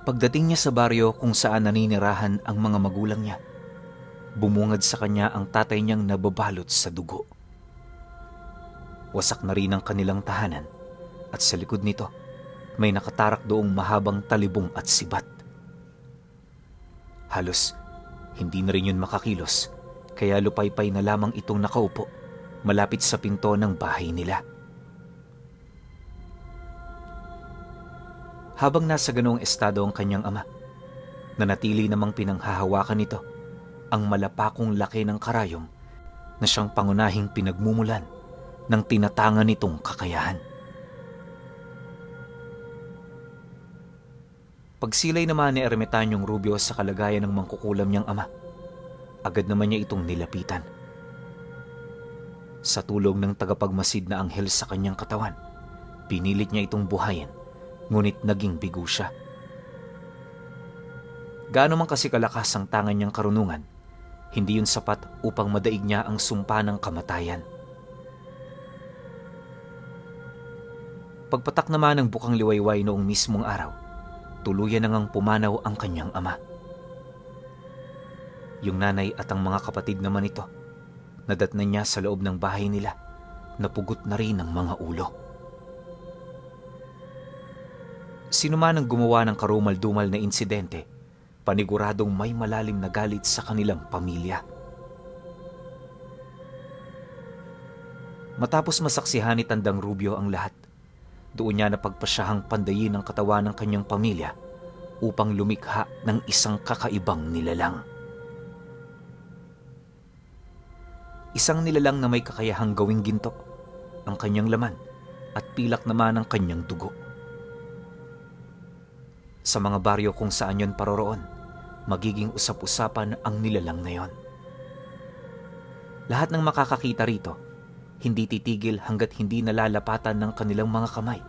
Pagdating niya sa baryo kung saan naninirahan ang mga magulang niya, bumungad sa kanya ang tatay niyang nababalot sa dugo. Wasak na rin ang kanilang tahanan at sa likod nito may nakatarak doong mahabang talibong at sibat. Halos hindi na rin yun makakilos, kaya lupaypay na lamang itong nakaupo malapit sa pinto ng bahay nila. Habang nasa ganoong estado ang kanyang ama, nanatili namang pinanghahawakan nito ang malapakong laki ng karayom na siyang pangunahing pinagmumulan ng tinatangan nitong kakayahan. Pagsilay naman ni Ermitanyong Rubio sa kalagayan ng mangkukulam niyang ama, agad naman niya itong nilapitan. Sa tulong ng tagapagmasid na anghel sa kanyang katawan, pinilit niya itong buhayin, ngunit naging bigo siya. Gaano man kasi kalakas ang tangan niyang karunungan, hindi yun sapat upang madaig niya ang sumpa ng kamatayan. Pagpatak naman ng bukang liwayway noong mismong araw, tuluyan na ngang pumanaw ang kanyang ama. Yung nanay at ang mga kapatid naman nito, nadatnan niya sa loob ng bahay nila, napugot na rin ang mga ulo. Sino man ang gumawa ng karumal-dumal na insidente, paniguradong may malalim na galit sa kanilang pamilya. Matapos masaksihan ni Tandang Rubio ang lahat, doon niya napagpasyahang pandayin ang katawan ng kanyang pamilya upang lumikha ng isang kakaibang nilalang. Isang nilalang na may kakayahang gawing ginto ang kanyang laman at pilak naman ang kanyang dugo. Sa mga baryo kung saan yon paroroon, magiging usap-usapan ang nilalang na yon. Lahat ng makakakita rito, hindi titigil hanggat hindi nalalapatan ng kanilang mga kamay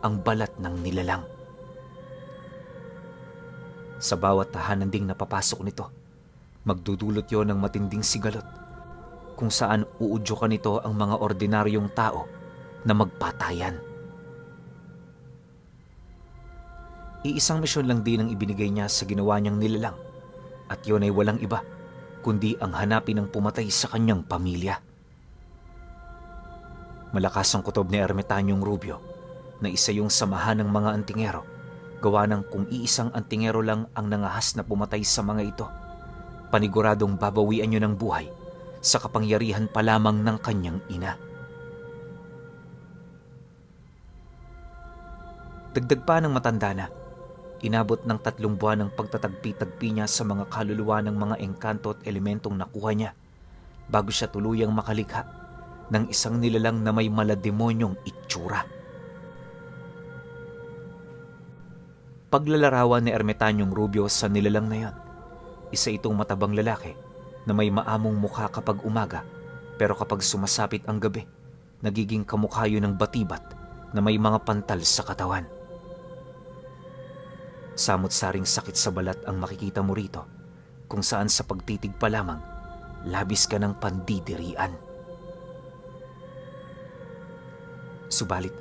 ang balat ng nilalang. Sa bawat tahanan ding napapasok nito, magdudulot yon ng matinding sigalot kung saan uudyukan nito ang mga ordinaryong tao na magpatayan. Iisang misyon lang din ang ibinigay niya sa ginawa niyang nilalang, at yun ay walang iba kundi ang hanapin ang pumatay sa kanyang pamilya. Malakas ang kutob ni Ermitanyong Rubio na isa yung samahan ng mga antingero, gawa ng kung iisang antingero lang ang nangahas na pumatay sa mga ito, paniguradong babawian niyo ng buhay sa kapangyarihan pa lamang ng kanyang ina. Dagdag pa ng matanda na, inabot ng 3 buwan ang pagtatagpi-tagpi niya sa mga kaluluwa ng mga engkanto at elementong nakuha niya bago siya tuluyang makalikha ng isang nilalang na may malademonyong itsura. Paglalarawan ni Ermitanyong Rubio sa nilalang na yon, isa itong matabang lalaki na may maamong mukha kapag umaga, pero kapag sumasapit ang gabi, nagiging kamukha yun ng batibat na may mga pantal sa katawan. Samot-saring sakit sa balat ang makikita mo rito, kung saan sa pagtitig pa lamang, labis ka ng pandidirian. Subalit,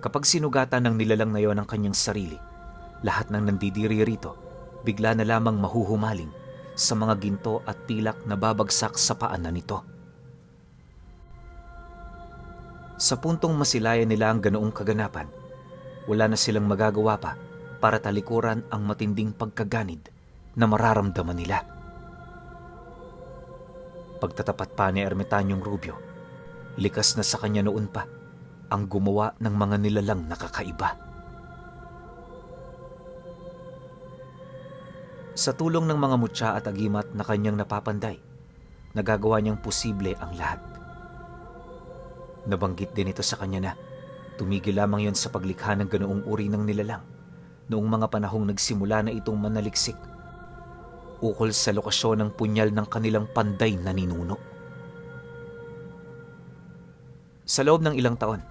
kapag sinugatan ng nilalang na yon ang kanyang sarili, lahat ng nandidiri rito, bigla na lamang mahuhumaling sa mga ginto at pilak na babagsak sa paanan nito. Sa puntong masilayan nila ang ganoong kaganapan, wala na silang magagawa pa para talikuran ang matinding pagkaganid na mararamdaman nila. Pagtatapat pa ni Ermitanyong Rubio, likas na sa kanya noon pa ang gumawa ng mga nilalang nakakaiba. Sa tulong ng mga mutya at agimat na kanyang napapanday, nagagawa niyang posible ang lahat. Nabanggit din ito sa kanya na tumigil lamang yon sa paglikha ng ganoong uri ng nilalang noong mga panahong nagsimula na itong manaliksik ukol sa lokasyon ng punyal ng kanilang panday na ninuno. Sa loob ng ilang taon,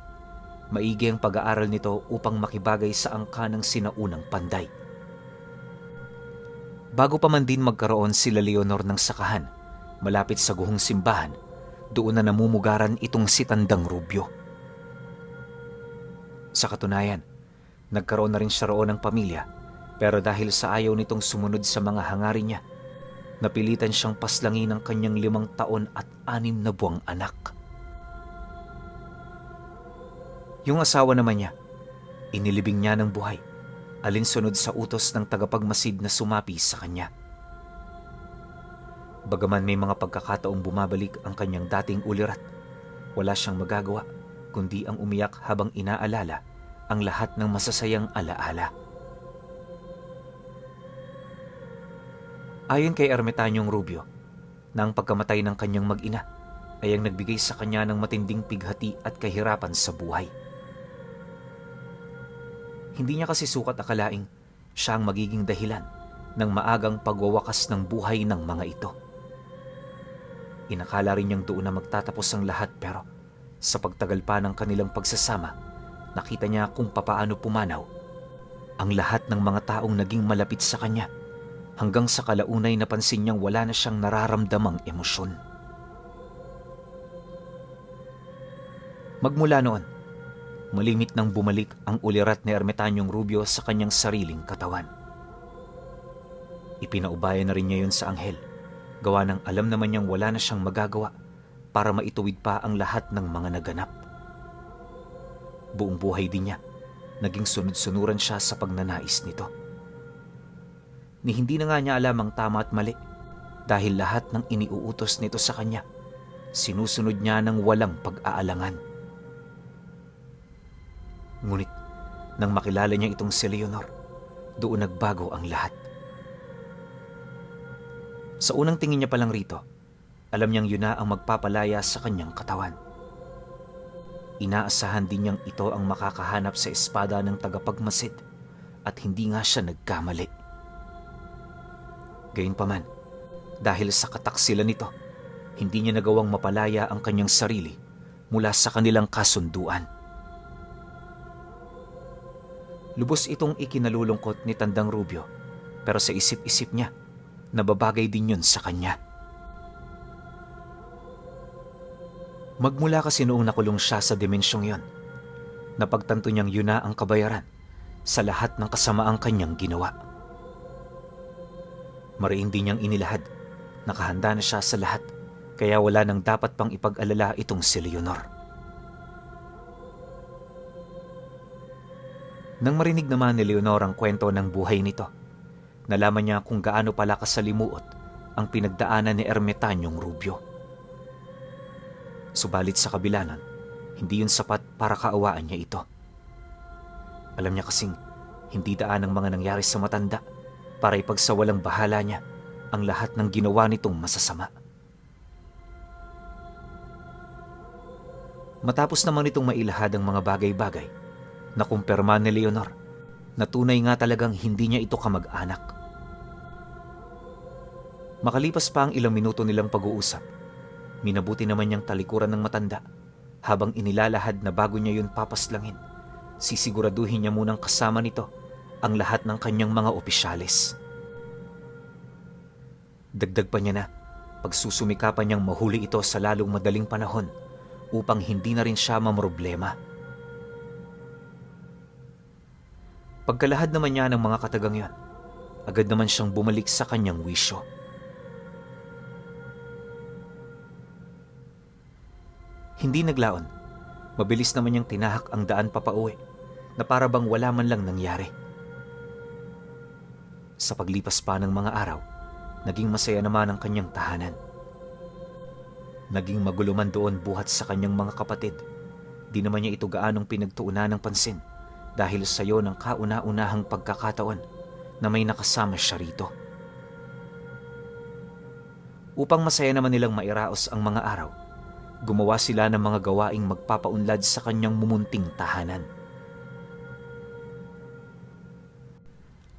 maigi ang pag-aaral nito upang makibagay sa angka ng sinaunang panday. Bago pa man din magkaroon sila Leonor ng sakahan, malapit sa guhong simbahan, doon na namumugaran itong si Tandang Rubio. Sa katunayan, nagkaroon na rin siya roon ng pamilya Pero dahil sa ayaw nitong sumunod sa mga hangarin niya, napilitan siyang paslangin ang kanyang 5 taon at 6 na buwang anak. Yung asawa naman niya, inilibing niya ng buhay, alinsunod sa utos ng tagapagmasid na sumapi sa kanya. Bagaman may mga pagkakataong bumabalik ang kanyang dating ulirat, wala siyang magagawa kundi ang umiyak habang inaalala ang lahat ng masasayang alaala. Ayon kay Ermitanyong Rubio, na ang pagkamatay ng kanyang mag-ina ay ang nagbigay sa kanya ng matinding pighati at kahirapan sa buhay. Hindi niya kasi sukat akalaing siya ang magiging dahilan ng maagang pagwawakas ng buhay ng mga ito. Inakala rin niyang doon na magtatapos ang lahat, pero sa pagtagal pa ng kanilang pagsasama, nakita niya kung papaano pumanaw ang lahat ng mga taong naging malapit sa kanya, hanggang sa kalaunay napansin niyang wala na siyang nararamdamang emosyon. Magmula noon, malimit nang bumalik ang ulirat ni Ermitanyong Rubio sa kanyang sariling katawan. Ipinaubaya na rin niya yun sa anghel, gawa ng alam naman niyang wala na siyang magagawa para maituwid pa ang lahat ng mga naganap. Buong buhay din niya, naging sunod-sunuran siya sa pagnanais nito. Ni hindi na nga niya alam ang tama at mali, dahil lahat ng iniuutos nito sa kanya, sinusunod niya ng walang pag-aalangan. Ngunit, nang makilala niya itong si Leonor, doon nagbago ang lahat. Sa unang tingin niya pa lang rito, alam niyang yun na ang magpapalaya sa kanyang katawan. Inaasahan din niyang ito ang makakahanap sa espada ng tagapagmasid, at hindi nga siya nagkamali. Gayunpaman, dahil sa kataksilan nito, hindi niya nagawang mapalaya ang kanyang sarili mula sa kanilang kasunduan. Lubos itong ikinalulungkot ni Tandang Rubio, pero sa isip-isip niya, nababagay din yun sa kanya. Magmula kasi noong nakulong siya sa dimensyong yon, napagtanto niyang yun na ang kabayaran sa lahat ng kasamaang kanyang ginawa. Mariin din niyang inilahad, nakahanda na siya sa lahat, kaya wala nang dapat pang ipag-alala itong si Leonor. Nang marinig naman ni Leonor ang kwento ng buhay nito, nalaman niya kung gaano pala kasalimuot ang pinagdaanan ni Ermitanyong Rubio. Subalit sa kabila nun, hindi yun sapat para kaawaan niya ito. Alam niya kasing hindi daan ang mga nangyari sa matanda para ipagsawalang bahala niya ang lahat ng ginawa nitong masasama. Matapos naman itong mailahad ang mga bagay-bagay, nakumpirma ni Leonor na tunay nga talagang hindi niya ito kamag-anak. Makalipas pa ang ilang minuto nilang pag-uusap, minabuti naman niyang talikuran ng matanda habang inilalahad na bago niya yun papaslangin, sisiguraduhin niya munang kasama nito ang lahat ng kanyang mga opisyales. Dagdag pa niya na pagsusumikapan niyang mahuli ito sa lalong madaling panahon upang hindi na rin siya mamroblema. Pagkalahad naman niya ng mga katagang yon, agad naman siyang bumalik sa kanyang wisyo. Hindi naglaon, mabilis naman niyang tinahak ang daan papauwi na para bang wala man lang nangyari. Sa paglipas pa ng mga araw, naging masaya naman ang kanyang tahanan. Naging magulo man doon buhat sa kanyang mga kapatid, di naman niya ito gaanong pinagtuunan ng pansin dahil sa iyo ng kauna-unahang pagkakataon na may nakasama siya rito. Upang masaya naman nilang mairaos ang mga araw, gumawa sila ng mga gawaing magpapaunlad sa kanyang mumunting tahanan.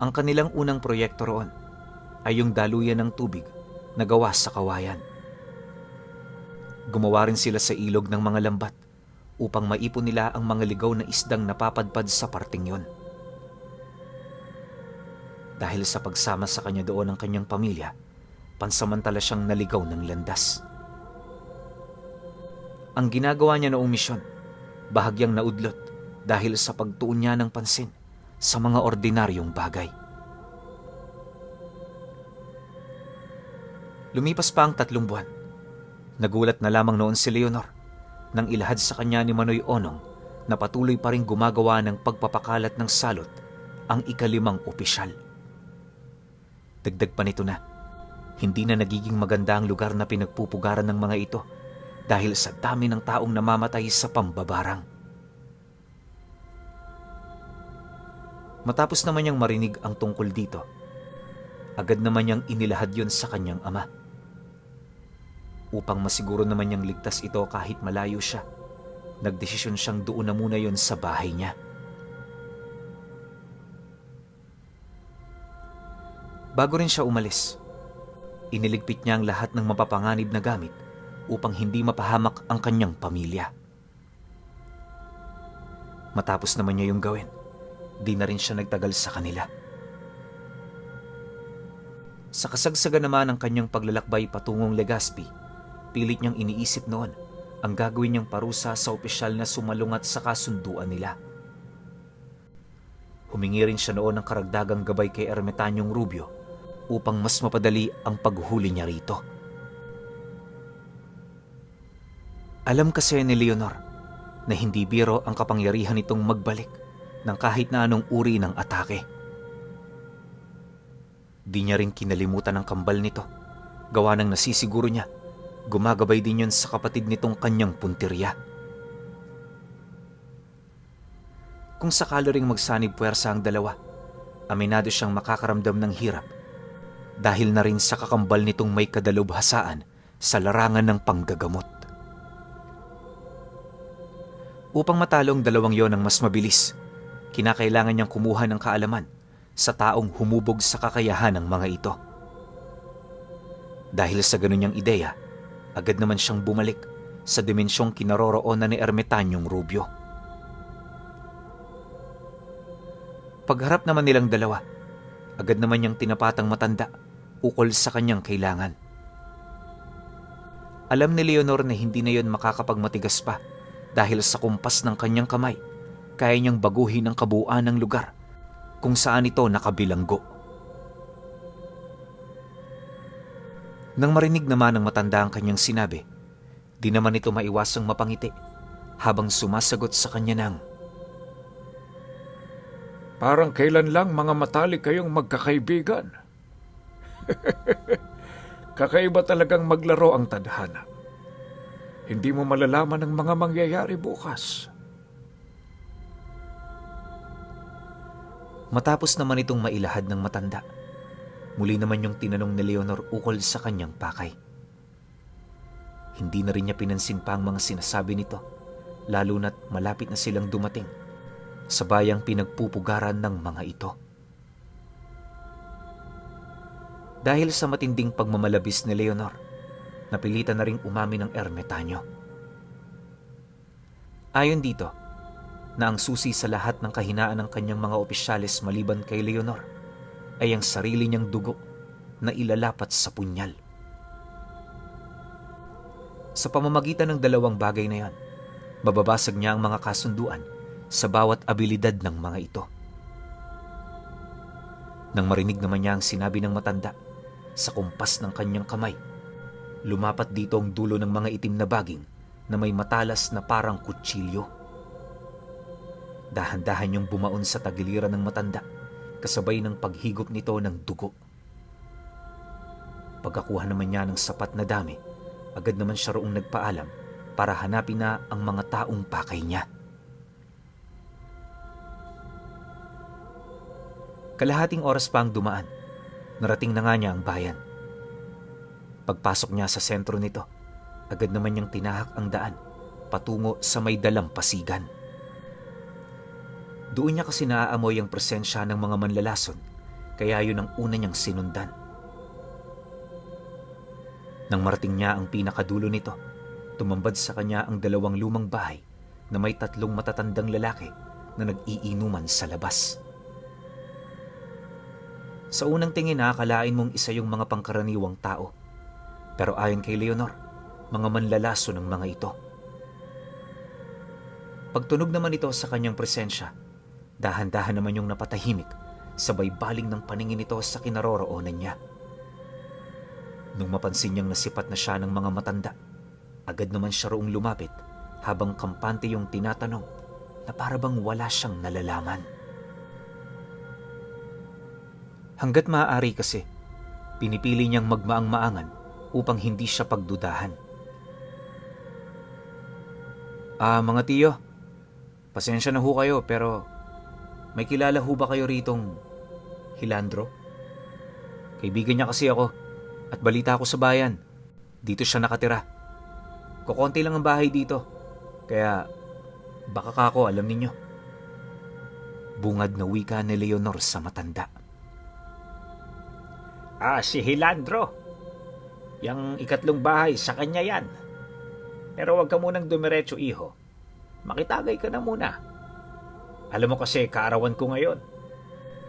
Ang kanilang unang proyekto roon ay yung daluyan ng tubig na gawa sa kawayan. Gumawa rin sila sa ilog ng mga lambat upang maipon nila ang mga ligaw na isdang napapadpad sa parting yon. Dahil sa pagsama sa kanya doon ng kanyang pamilya, pansamantala siyang naligaw ng landas. Ang ginagawa niya noong misyon, bahagyang naudlot dahil sa pagtuon niya ng pansin sa mga ordinaryong bagay. Lumipas pa ang 3 buwan. Nagulat na lamang noon si Leonor nang ilahad sa kanya ni Manoy Onong na patuloy pa rin gumagawa ng pagpapakalat ng salot ang ika-5 opisyal. Dagdag pa nito na, hindi na nagiging maganda ang lugar na pinagpupugaran ng mga ito dahil sa dami ng taong namamatay sa pambabarang. Matapos naman niyang marinig ang tungkol dito, agad naman niyang inilahad yon sa kanyang ama. Upang masiguro naman niyang ligtas ito kahit malayo siya, nagdesisyon siyang doon na muna yon sa bahay niya. Bago rin siya umalis, iniligpit niya ang lahat ng mapapanganib na gamit upang hindi mapahamak ang kanyang pamilya. Matapos naman niya yung gawin, di na rin siya nagtagal sa kanila. Sa kasagsagan naman ng kanyang paglalakbay patungong Legazpi, pilit niyang iniisip noon ang gagawin niyang parusa sa opisyal na sumalungat sa kasunduan nila. Humingi rin siya noon ng karagdagang gabay kay Ermitanyong Rubio upang mas mapadali ang paghuli niya rito. Alam kasi ni Leonor na hindi biro ang kapangyarihan nitong magbalik ng kahit na anong uri ng atake. Di niya rin kinalimutan ang kambal nito, gawa ng nasisiguro niya gumagabay din yon sa kapatid nitong kanyang puntirya. Kung sakalo ring magsanib puwersa ang dalawa, aminado siyang makakaramdam ng hirap dahil na rin sa kakambal nitong may kadalubhasaan sa larangan ng panggagamot. Upang matalo ang dalawang yon ng mas mabilis, kinakailangan niyang kumuha ng kaalaman sa taong humubog sa kakayahan ng mga ito. Dahil sa ganun niyang ideya, agad naman siyang bumalik sa dimensyong kinaroroonan ni Ermitanyong Rubio. Pagharap naman nilang dalawa, agad naman niyang tinapatang matanda ukol sa kanyang kailangan. Alam ni Leonor na hindi na yon makakapagmatigas pa dahil sa kumpas ng kanyang kamay, kaya niyang baguhin ang kabuuan ng lugar kung saan ito nakabilanggo. Nang marinig naman ng matanda ang kanyang sinabi, di naman ito maiwasang mapangiti habang sumasagot sa kanya ng, "Parang kailan lang mga matalik kayong magkakaibigan." Kakaiba talagang maglaro ang tadhana. Hindi mo malalaman ang mga mangyayari bukas. Matapos naman itong mailahad ng matanda, muli naman yung tinanong ni Leonor ukol sa kanyang pakay. Hindi na rin niya pinansin pa ang mga sinasabi nito, lalo na't malapit na silang dumating sa bayang pinagpupugaran ng mga ito. Dahil sa matinding pagmamalabis ni Leonor, napilitan na ring umamin ng Ermitanyo. Ayon dito, na ang susi sa lahat ng kahinaan ng kanyang mga opisyalis maliban kay Leonor ay ang sarili niyang dugo na ilalapat sa punyal. Sa pamamagitan ng dalawang bagay na yan, mababasag niya ang mga kasunduan sa bawat abilidad ng mga ito. Nang marinig naman niya ang sinabi ng matanda, sa kumpas ng kanyang kamay, lumapat dito ang dulo ng mga itim na baging na may matalas na parang kutsilyo. Dahan-dahan niyang bumaon sa tagiliran ng matanda, kasabay ng paghigop nito ng dugo. Pagkakuha naman niya ng sapat na dami, agad naman siya roong nagpaalam para hanapin na ang mga taong pakay niya. Kalahating oras pa ang dumaan, narating na nga niya ang bayan. Pagpasok niya sa sentro nito, agad naman niyang tinahak ang daan patungo sa may dalampasigan. Doon niya kasi naaamoy ang presensya ng mga manlalason, kaya yun ang una niyang sinundan. Nang marating niya ang pinakadulo nito, tumambad sa kanya ang 2 lumang bahay na may 3 matatandang lalaki na nag-iinuman sa labas. Sa unang tingin nakakalain mong isa yung mga pangkaraniwang tao. Pero ayon kay Leonor, mga manlalaso ng mga ito. Pagtunog naman ito sa kanyang presensya, dahan-dahan naman yung napatahimik, sabay baling ng paningin ito sa kinaroroonan niya. Nung mapansin niyang nasipat na siya ng mga matanda, agad naman siya roong lumapit habang kampante yung tinatanong na para bang wala siyang nalalaman. Hanggat maaari kasi, pinipili niyang magmaang-maangan upang hindi siya pagdudahan. Mga tiyo, pasensya na ho kayo pero may kilala ho ba kayo ritong Hilandro? Kaibigan niya kasi ako at balita ko sa bayan. Dito siya nakatira. Kukonti lang ang bahay dito. Kaya baka kako alam ninyo. Bungad na wika ni Leonor sa matanda. Si Hilandro. Yang ikatlong bahay, sa kanya yan. Pero huwag ka munang dumiretso, iho. Makitagay ka na muna. Alam mo kasi, kaarawan ko ngayon.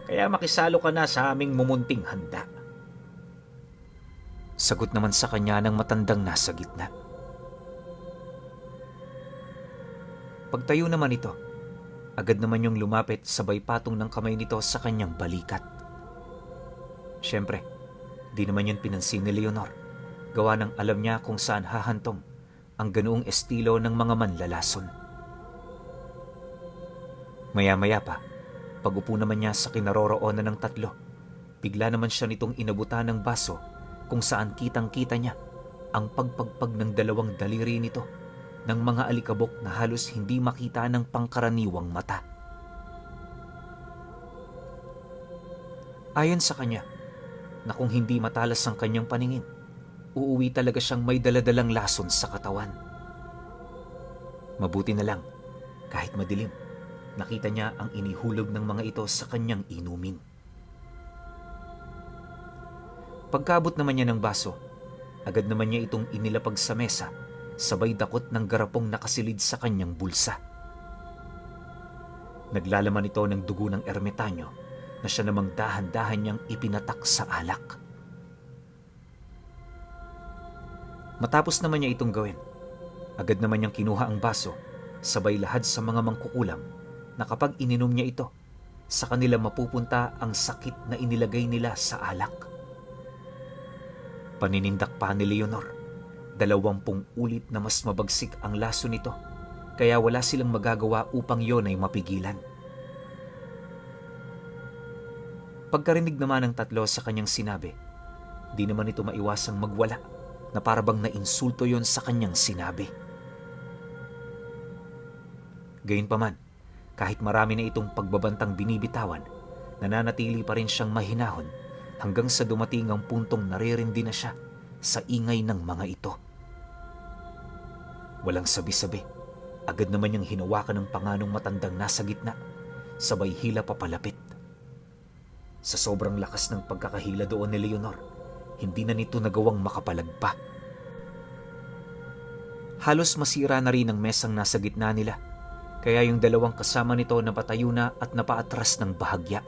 Kaya makisalo ka na sa aming mumunting handa. Sagot naman sa kanya ng matandang nasa gitna. Pagtayo naman ito, agad naman yung lumapit sabay patong ng kamay nito sa kanyang balikat. Siyempre, di naman yun pinansin ni Leonor. Gawa ng alam niya kung saan hahantong ang ganoong estilo ng mga manlalason. Maya-maya pa, pag-upo naman niya sa kinaroroonan ng tatlo, bigla naman siya nitong inabutan ng baso kung saan kitang-kita niya ang pagpagpag ng dalawang daliri nito ng mga alikabok na halos hindi makita ng pangkaraniwang mata. Ayon sa kanya, na kung hindi matalas ang kanyang paningin, uuwi talaga siyang may daladalang lason sa katawan. Mabuti na lang, kahit madilim, nakita niya ang inihulog ng mga ito sa kanyang inumin. Pagkabot naman niya ng baso, agad naman niya itong inilapag sa mesa, sabay dakot ng garapong nakasilid sa kanyang bulsa. Naglalaman ito ng dugo ng ermitanyo na siya namang dahan-dahan niyang ipinatak sa alak. Matapos naman niya itong gawin, agad naman niyang kinuha ang baso, sabay lahad sa mga mangkukulam na kapag ininom niya ito, sa kanila mapupunta ang sakit na inilagay nila sa alak. Paninindak pa ni Leonor, 20 ulit na mas mabagsik ang laso nito, kaya wala silang magagawa upang yon ay mapigilan. Pagkarinig naman ng tatlo sa kanyang sinabi, di naman ito maiwasang magwala na parabang nainsulto yon sa kanyang sinabi. Gayunpaman, kahit marami na itong pagbabantang binibitawan, nananatili pa rin siyang mahinahon hanggang sa dumating ang puntong naririndi na siya sa ingay ng mga ito. Walang sabi-sabi, agad naman niyang hinawakan ng panganong matandang nasa gitna, sabay hila papalapit. Sa sobrang lakas ng pagkakahila doon ni Leonor, hindi na nito nagawang makapalagpa. Halos masira na rin ang mesang nasa gitna nila, kaya yung dalawang kasama nito napatayo na at napaatras ng bahagya.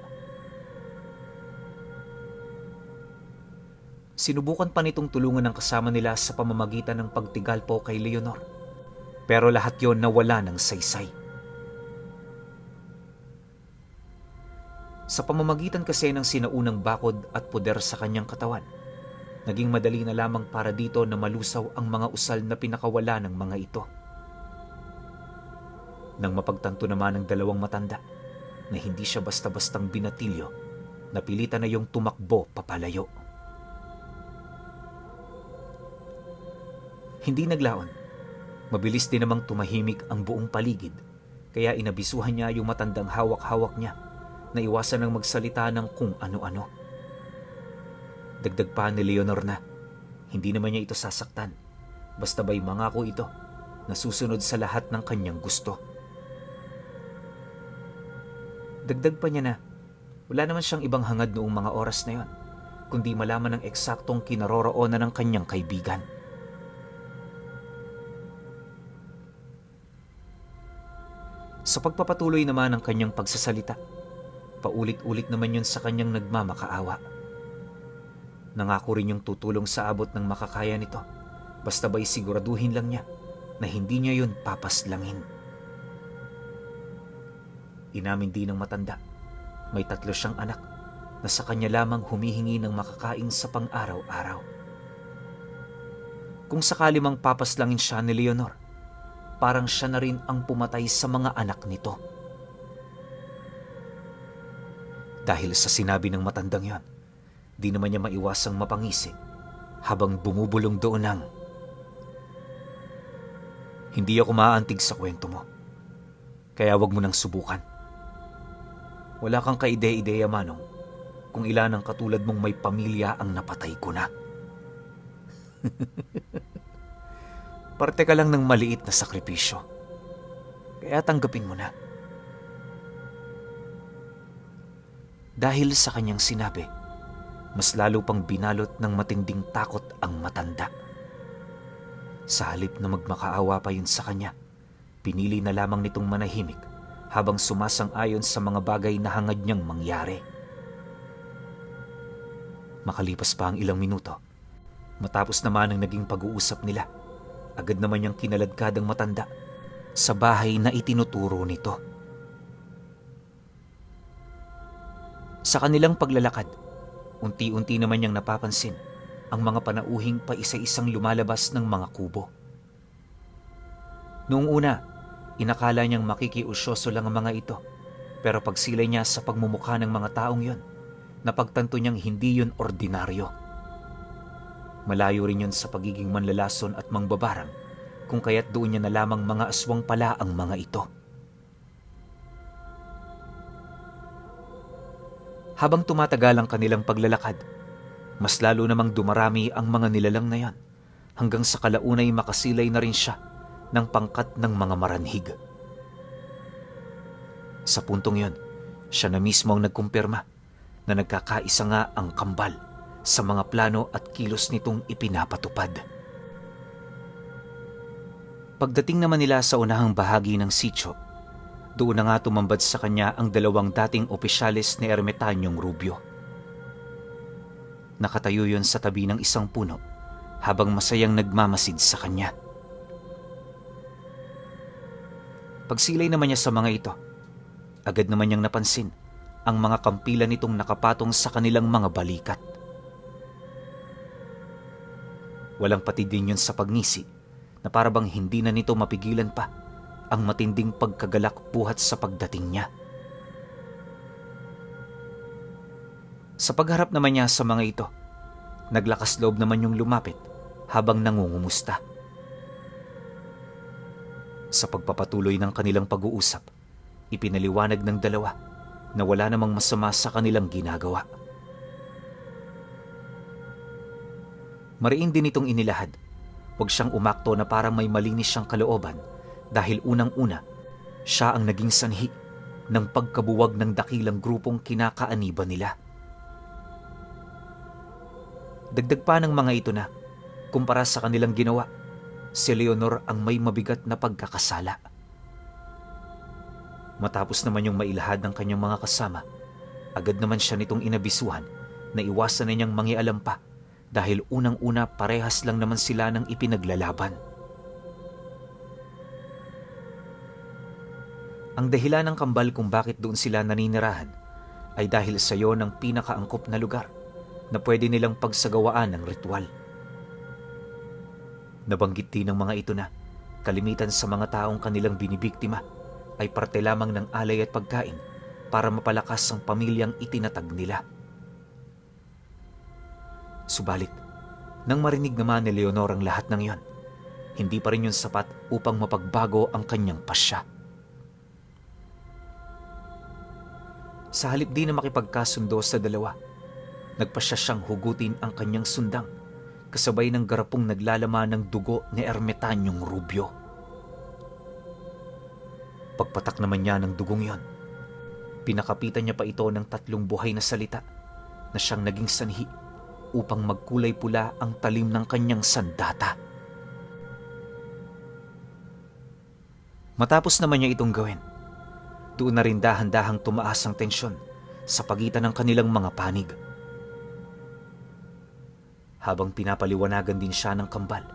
Sinubukan pa nitong tulungan ng kasama nila sa pamamagitan ng pagtigalpo kay Leonor, pero lahat yon nawala ng saysay. Sa pamamagitan kasi ng sinaunang bakod at puder sa kanyang katawan, naging madali na lamang para dito na malusaw ang mga usal na pinakawala ng mga ito. Nang mapagtanto naman ng dalawang matanda na hindi siya basta-bastang binatilyo, napilitan na yung tumakbo papalayo. Hindi naglaon. Mabilis din namang tumahimik ang buong paligid, kaya inabisuhan niya yung matandang hawak-hawak niya na iwasan ng magsalita ng kung ano-ano. Dagdag pa ni Leonor na hindi naman niya ito sasaktan, basta ba'y mangako ito na susunod sa lahat ng kanyang gusto. Dagdag pa niya na wala naman siyang ibang hangad noong mga oras na yon, kundi malaman ng eksaktong kinaroroonan ng kanyang kaibigan. Sa pagpapatuloy naman ng kanyang pagsasalita, paulit-ulit naman yun sa kanyang nagmamakaawa. Nangako rin yung tutulong sa abot ng makakaya nito, basta ba'y siguraduhin lang niya na hindi niya yun papaslangin. Inamin din ng matanda, may 3 siyang anak na sa kanya lamang humihingi ng makakain sa pang-araw-araw. Kung sakali mang papaslangin siya ni Leonor, parang siya na rin ang pumatay sa mga anak nito. Dahil sa sinabi ng matandang yon, di naman niya maiwasang mapangisi habang bumubulong doon ng, "Hindi ako maaantig sa kwento mo, kaya wag mo nang subukan. Wala kang kaide-ideya, Manong, kung ilan ang katulad mong may pamilya ang napatay ko na." Parte ka lang ng maliit na sakripisyo, kaya tanggapin mo na. Dahil sa kanyang sinabi, mas lalo pang binalot ng matinding takot ang matanda. Sa halip na magmakaawa pa yun sa kanya, pinili na lamang nitong manahimik habang sumasang-ayon sa mga bagay na hangad niyang mangyari. Makalipas pa ang ilang minuto, matapos naman ang naging pag-uusap nila, agad naman niyang kinaladkad ang matanda sa bahay na itinuturo nito. Sa kanilang paglalakad, unti-unti naman niyang napapansin ang mga panauhing pa isa-isang lumalabas ng mga kubo. Noong una, inakala niyang makikiusyoso lang ang mga ito, pero pagsilay niya sa pagmumukha ng mga taong yon, napagtanto niyang hindi yun ordinaryo. Malayo rin yun sa pagiging manlalason at mangbabarang, kung kaya't doon niya na lamang mga aswang pala ang mga ito. Habang tumatagal ang kanilang paglalakad, mas lalo namang dumarami ang mga nilalang na yan, hanggang sa kalaunay makasilay na rin siya ng pangkat ng mga maranhig. Sa puntong yon, siya na mismo ang nagkumpirma na nagkakaisa nga ang kambal sa mga plano at kilos nitong ipinapatupad. Pagdating naman nila sa unahang bahagi ng sitio, doon na nga tumambad sa kanya ang dalawang dating opisyalis ni Ermitanyong Rubyo. Nakatayo yun sa tabi ng isang puno habang masayang nagmamasid sa kanya. Pagsilay naman niya sa mga ito, agad naman niyang napansin ang mga kampilan nitong nakapatong sa kanilang mga balikat. Walang patid din yun sa pagngisi na parabang hindi na nito mapigilan pa ang matinding pagkagalak buhat sa pagdating niya. Sa pagharap naman niya sa mga ito, naglakas loob naman yung lumapit habang nangungumusta. Sa pagpapatuloy ng kanilang pag-uusap, ipinaliwanag ng dalawa na wala namang masama sa kanilang ginagawa. Mariin din itong inilahad, huwag siyang umakto na parang may malinis siyang kalooban dahil unang-una, siya ang naging sanhi ng pagkabuwag ng dakilang grupong kinakaaniba nila. Dagdag pa ng mga ito na, kumpara sa kanilang ginawa, si Leonor ang may mabigat na pagkakasala. Matapos naman yung mailahad ng kanyang mga kasama, agad naman siya nitong inabisuhan na iwasan na niyang mangialam pa dahil unang-una parehas lang naman sila ng ipinaglalaban. Ang dahilan ng kambal kung bakit doon sila naninirahan ay dahil sa iyo ng pinakaangkop na lugar na pwede nilang pagsagawaan ng ritual. Nabanggit din ng mga ito na kalimitan sa mga taong kanilang binibiktima ay parte lamang ng alay at pagkain para mapalakas ang pamilyang itinatag nila. Subalit, nang marinig naman ni Leonor ang lahat ng iyon, hindi pa rin yun sapat upang mapagbago ang kanyang pasya. Sa halip din na makipagkasundo sa dalawa, nagpasya siyang hugutin ang kanyang sundang kasabay ng garapong naglalaman ng dugo ni Ermitanyong Rubyo. Pagpatak naman niya ng dugong yon, pinakapitan niya pa ito ng 3 buhay na salita na siyang naging sanhi upang magkulay pula ang talim ng kanyang sandata. Matapos naman niya itong gawin, doon na rin dahan-dahang tumaas ang tensyon sa pagitan ng kanilang mga panig. Habang pinapaliwanagan din siya ng kambal,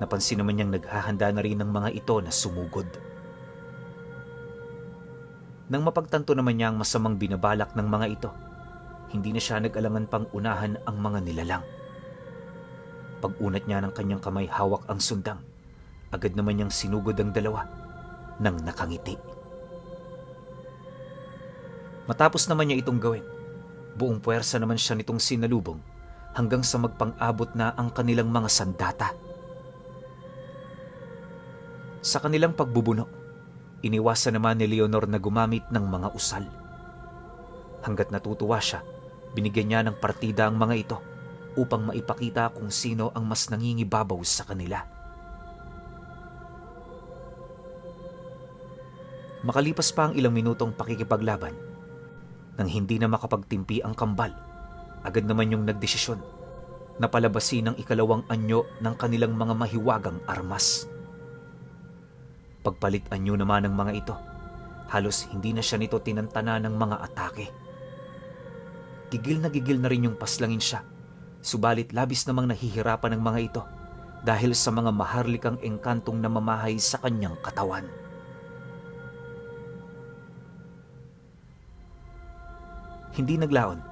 napansin naman niyang naghahanda na rin ng mga ito na sumugod. Nang mapagtanto naman niya ang masamang binabalak ng mga ito, hindi na siya nag-alangan pang unahan ang mga nilalang. Pag-unat niya ng kanyang kamay hawak ang sundang, agad naman niyang sinugod ang dalawa nang nakangiti. Matapos naman niya itong gawin, buong puwersa naman siya nitong sinalubong hanggang sa magpang-abot na ang kanilang mga sandata. Sa kanilang pagbubuno, iniwasan naman ni Leonor na gumamit ng mga usal. Hanggat natutuwa siya, binigyan niya ng partida ang mga ito upang maipakita kung sino ang mas nangingibabaw sa kanila. Makalipas pa ang ilang minutong pakikipaglaban, nang hindi na makapagtimpi ang kambal, agad naman yung nagdesisyon na palabasin ang ikalawang anyo ng kanilang mga mahiwagang armas. Pagpalit anyo naman ng mga ito, halos hindi na siya nito tinantana ng mga atake. Gigil na rin yung paslangin siya, subalit labis namang nahihirapan ng mga ito dahil sa mga maharlikang engkantong namamahay sa kanyang katawan. Hindi naglaon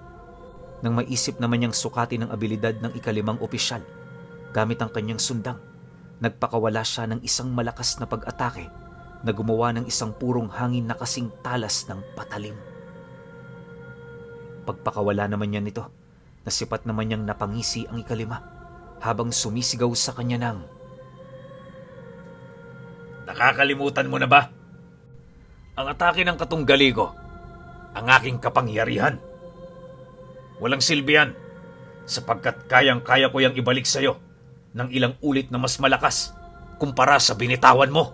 nang maisip naman niyang sukatin ang abilidad ng ikalimang opisyal. Gamit ang kanyang sundang, nagpakawala siya ng isang malakas na pag-atake na gumawa ng isang purong hangin na kasing talas ng patalim. Pagpakawala naman niya nito, nasipat naman niyang napangisi ang ikalima habang sumisigaw sa kanya ng, Nakakalimutan mo na ba? Ang atake ng katunggali ko, ang aking kapangyarihan. Walang silbi yan, sapagkat kayang-kaya ko yang ibalik sa'yo ng ilang ulit na mas malakas kumpara sa binitawan mo.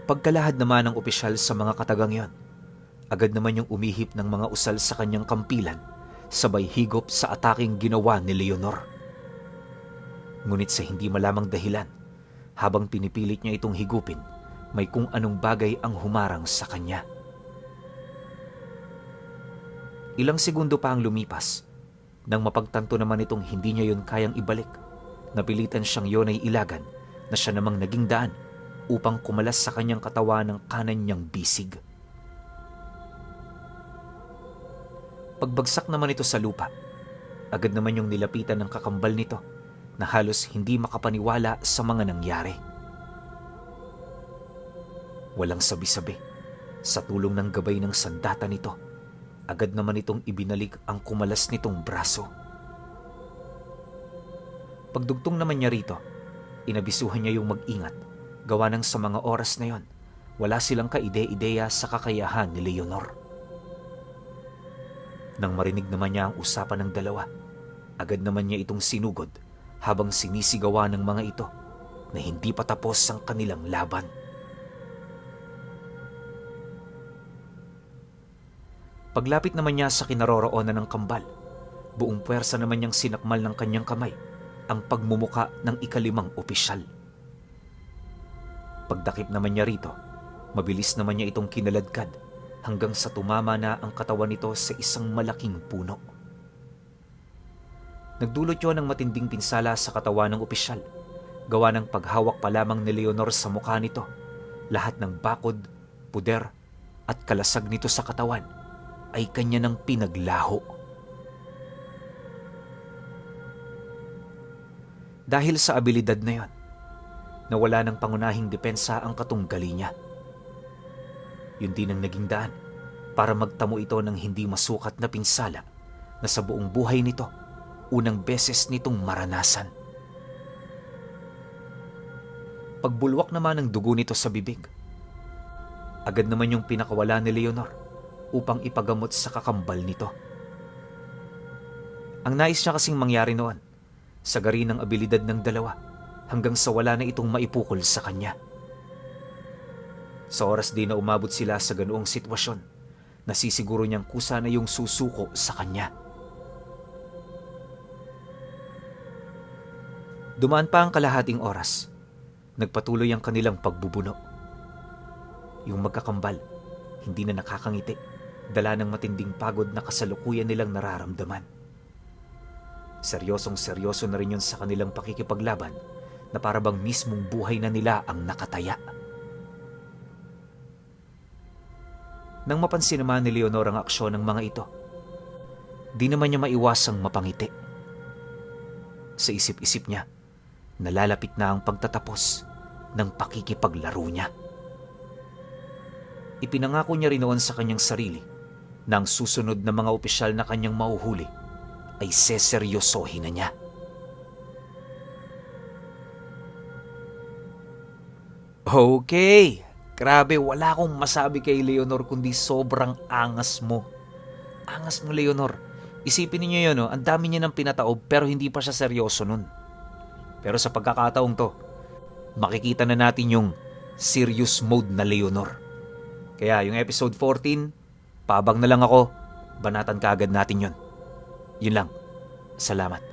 Pagkalahad naman ng opisyal sa mga katagang yon, agad naman yung umihip ng mga usal sa kanyang kampilan, sabay higop sa ataking ginawa ni Leonor. Ngunit sa hindi malamang dahilan, habang pinipilit niya itong higupin, may kung anong bagay ang humarang sa kanya. Ilang segundo pa ang lumipas, nang mapagtanto naman itong hindi niya yun kayang ibalik, napilitan siyang yun ay ilagan na siya namang naging daan upang kumalas sa kanyang katawan ng kanan niyang bisig. Pagbagsak naman ito sa lupa, agad naman yung nilapitan ng kakambal nito na halos hindi makapaniwala sa mga nangyari. Walang sabi-sabi, sa tulong ng gabay ng sandata nito, agad naman itong ibinalik ang kumalas nitong braso. Pagdugtong naman niya rito, inabisuhan niya yung mag-ingat, gawa ng sa mga oras na yon, wala silang kaide-ideya sa kakayahan ni Leonor. Nang marinig naman niya ang usapan ng dalawa, agad naman niya itong sinugod habang sinisigawan ng mga ito na hindi pa tapos ang kanilang laban. Paglapit naman niya sa kinaroroonan ng kambal, buong puwersa naman niyang sinakmal ng kanyang kamay ang pagmumuka ng ikalimang opisyal. Pagdakip naman niya rito, mabilis naman niya itong kinaladkad hanggang sa tumama na ang katawan nito sa isang malaking puno. Nagdulot yun ng matinding pinsala sa katawan ng opisyal, gawa ng paghawak pa lamang ni Leonor sa mukha nito. Lahat ng bakod, puder at kalasag nito sa katawan ay kanya ng pinaglaho. Dahil sa abilidad na yon, nawala ng pangunahing depensa ang katunggali niya. Yun din ang naging daan para magtamo ito ng hindi masukat na pinsala na sa buong buhay nito, unang beses nitong maranasan. Pagbulwak naman ng dugo nito sa bibig, agad naman yung pinakawala ni Leonor upang ipagamot sa kakambal nito. Ang nais niya kasing mangyari noon, sagari ng abilidad ng dalawa hanggang sa wala na itong maipukol sa kanya. Sa oras din na umabot sila sa ganoong sitwasyon, nasisiguro niyang kusa na yung susuko sa kanya. Dumaan pa ang kalahating oras, nagpatuloy ang kanilang pagbubuno. Yung magkakambal, hindi na nakakangiti, dala ng matinding pagod na kasalukuyan nilang nararamdaman. Seryosong-seryoso na rin yun sa kanilang pakikipaglaban na parabang mismong buhay na nila ang nakataya. Nang mapansin naman ni Leonor ang aksyon ng mga ito, di naman niya maiwasang mapangiti. Sa isip-isip niya, nalalapit na ang pagtatapos ng pakikipaglaro niya. Ipinangako niya rin noon sa kanyang sarili na ang susunod na mga opisyal na kanyang mahuhuli ay seseryosohin na niya. Okay, grabe, wala akong masabi kay Leonor kundi sobrang angas mo. Angas mo, Leonor. Isipin niyo yun, ang dami niya ng pinataob pero hindi pa siya seryoso nun. Pero sa pagkakataong to, makikita na natin yung serious mode na Leonor. Kaya yung episode 14, paabang na lang ako, banatan kaagad natin yun. Yun lang. Salamat.